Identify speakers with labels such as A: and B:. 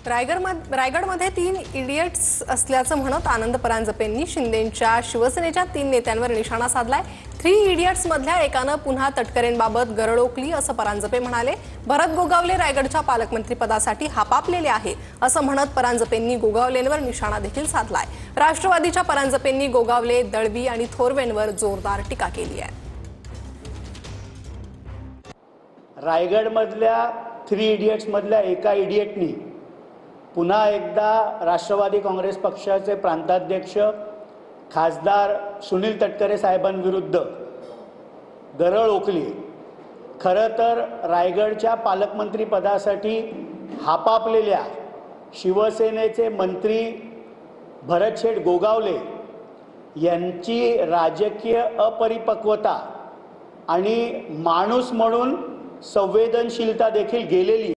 A: रायगडमध्ये 3 इडियट्स असल्याचं म्हणत आनंद परांजपेंनी शिंदेंच्या शिवसेनेच्या 3 नेत्यांवर निशाणा साधलाय। 3 इडियट्स मधल्या एकानं पुन्हा तटकरेंबाबत गरळ ओकली असं परांजपे म्हणाले। भरत गोगावले रायगडच्या पालकमंत्री पदासाठी हापापलेले आहे असं म्हणत परांजपेंनी गोगावलेंवर निशाणा देखील साधलाय। राष्ट्रवादीच्या परांजपेंनी गोगावले, दळवी आणि थोरवेंवर जोरदार टीका केली आहे।
B: रायगडमधल्या 3 इडियट्स मधल्या एका इडियटनी पुन्हा एकदा राष्ट्रवादी काँग्रेस पक्षाचे प्रांताध्यक्ष खासदार सुनील तटकरे साहेबांविरुद्ध गरळ ओकली। खरं तर रायगडच्या पालकमंत्री पदासाठी हापापलेल्या शिवसेनेचे मंत्री भरतशेठ गोगावले यांची राजकीय अपरिपक्वता आणि माणूस म्हणून संवेदनशीलता देखील गेलेली